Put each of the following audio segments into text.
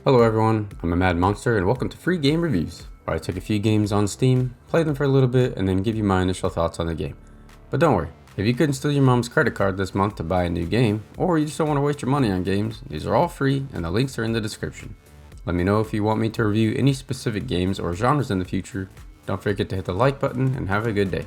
Hello everyone, I'm a Mad Monster and welcome to Free Game Reviews, where I take a few games on Steam, play them for a little bit, and then give you my initial thoughts on the game. But don't worry, if you couldn't steal your mom's credit card this month to buy a new game, or you just don't want to waste your money on games, these are all free and the links are in the description. Let me know if you want me to review any specific games or genres in the future. Don't forget to hit the like button and have a good day.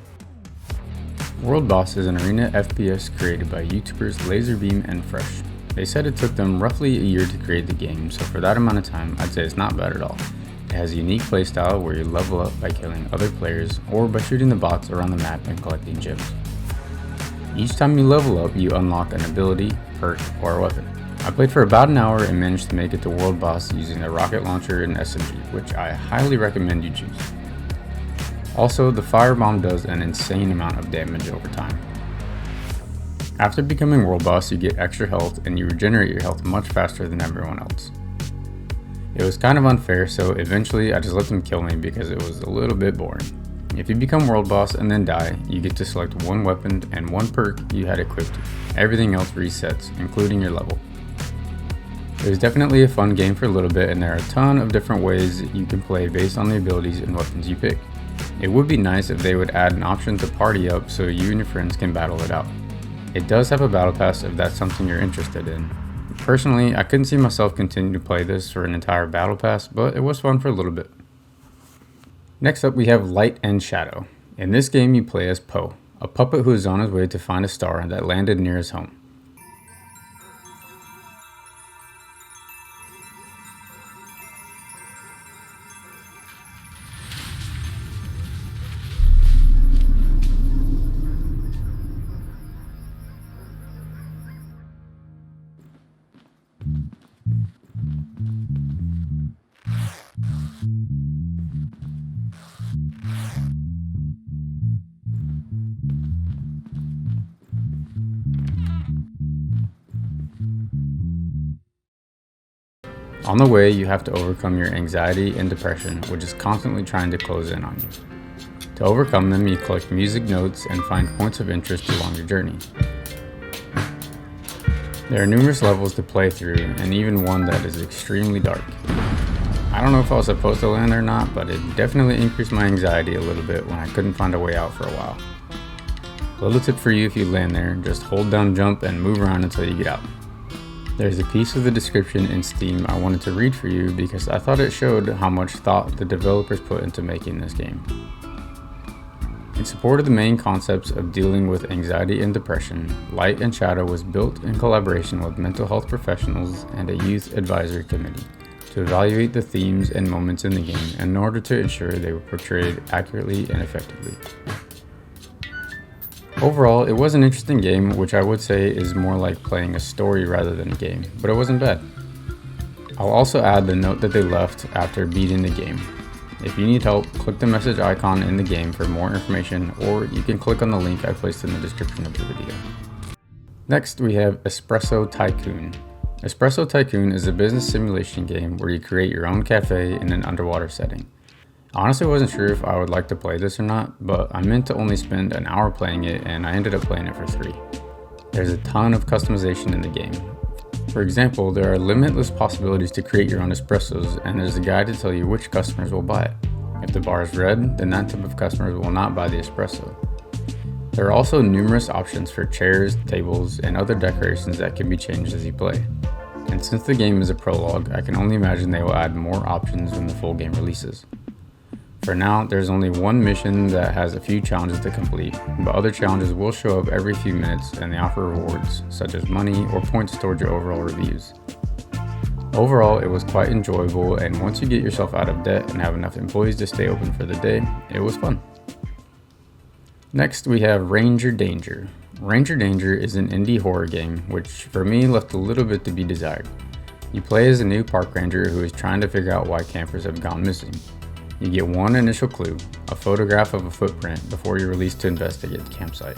World Boss is an arena FPS created by YouTubers Laserbeam and Fresh. They said it took them roughly a year to create the game, so for that amount of time, I'd say it's not bad at all. It has a unique playstyle where you level up by killing other players or by shooting the bots around the map and collecting gems. Each time you level up, you unlock an ability, perk, or a weapon. I played for about an hour and managed to make it to World Boss using the rocket launcher and SMG, which I highly recommend you choose. Also, the firebomb does an insane amount of damage over time. After becoming World Boss, you get extra health and you regenerate your health much faster than everyone else. It was kind of unfair, so eventually I just let them kill me because it was a little bit boring. If you become World Boss and then die, you get to select one weapon and one perk you had equipped. Everything else resets, including your level. It was definitely a fun game for a little bit, and there are a ton of different ways you can play based on the abilities and weapons you pick. It would be nice if they would add an option to party up so you and your friends can battle it out. It does have a battle pass if that's something you're interested in. Personally, I couldn't see myself continuing to play this for an entire battle pass, but it was fun for a little bit. Next up we have Light and Shadow. In this game you play as Poe, a puppet who is on his way to find a star that landed near his home. On the way, you have to overcome your anxiety and depression, which is constantly trying to close in on you. To overcome them, you collect music notes and find points of interest along your journey. There are numerous levels to play through, and even one that is extremely dark. I don't know if I was supposed to land there or not, but it definitely increased my anxiety a little bit when I couldn't find a way out for a while. A little tip for you if you land there, just hold down jump and move around until you get out. There's a piece of the description in Steam I wanted to read for you because I thought it showed how much thought the developers put into making this game. In support of the main concepts of dealing with anxiety and depression, Light and Shadow was built in collaboration with mental health professionals and a youth advisory committee to evaluate the themes and moments in the game in order to ensure they were portrayed accurately and effectively. Overall, it was an interesting game, which I would say is more like playing a story rather than a game, but it wasn't bad. I'll also add the note that they left after beating the game. If you need help, click the message icon in the game for more information, or you can click on the link I placed in the description of the video. Next, we have Espresso Tycoon. Espresso Tycoon is a business simulation game where you create your own cafe in an underwater setting. I honestly wasn't sure if I would like to play this or not, but I meant to only spend an hour playing it and I ended up playing it for 3. There's a ton of customization in the game. For example, there are limitless possibilities to create your own espressos, and there's a guide to tell you which customers will buy it. If the bar is red, then that type of customers will not buy the espresso. There are also numerous options for chairs, tables, and other decorations that can be changed as you play. And since the game is a prologue, I can only imagine they will add more options when the full game releases. For now, there's only one mission that has a few challenges to complete, but other challenges will show up every few minutes and they offer rewards, such as money or points towards your overall reviews. Overall, it was quite enjoyable, and once you get yourself out of debt and have enough employees to stay open for the day, it was fun. Next, we have Ranger Danger. Ranger Danger is an indie horror game, which for me left a little bit to be desired. You play as a new park ranger who is trying to figure out why campers have gone missing. You get one initial clue, a photograph of a footprint, before you're released to investigate the campsite.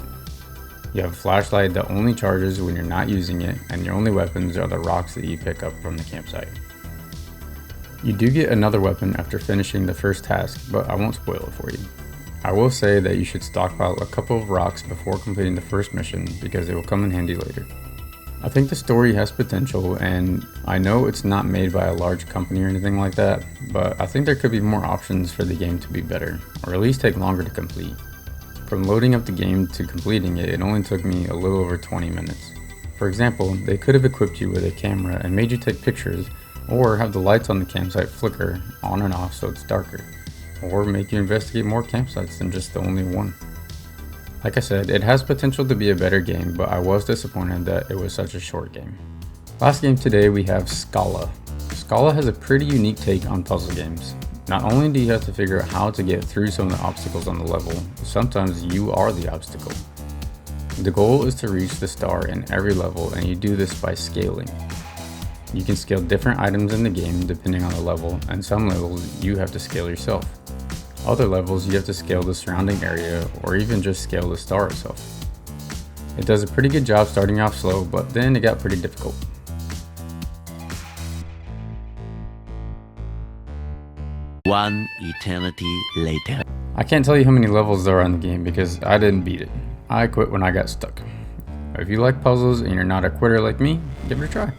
You have a flashlight that only charges when you're not using it, and your only weapons are the rocks that you pick up from the campsite. You do get another weapon after finishing the first task, but I won't spoil it for you. I will say that you should stockpile a couple of rocks before completing the first mission because they will come in handy later. I think the story has potential, and I know it's not made by a large company or anything like that, but I think there could be more options for the game to be better, or at least take longer to complete. From loading up the game to completing it, it only took me a little over 20 minutes. For example, they could have equipped you with a camera and made you take pictures, or have the lights on the campsite flicker on and off so it's darker, or make you investigate more campsites than just the only one. Like I said, it has potential to be a better game, but I was disappointed that it was such a short game. Last game today we have Skala. Skala has a pretty unique take on puzzle games. Not only do you have to figure out how to get through some of the obstacles on the level, sometimes you are the obstacle. The goal is to reach the star in every level, and you do this by scaling. You can scale different items in the game depending on the level, and some levels you have to scale yourself. Other levels you have to scale the surrounding area, or even just scale the star itself. It does a pretty good job starting off slow, but then it got pretty difficult. One eternity later. I can't tell you how many levels there are in the game because I didn't beat it. I quit when I got stuck. If you like puzzles and you're not a quitter like me, give it a try.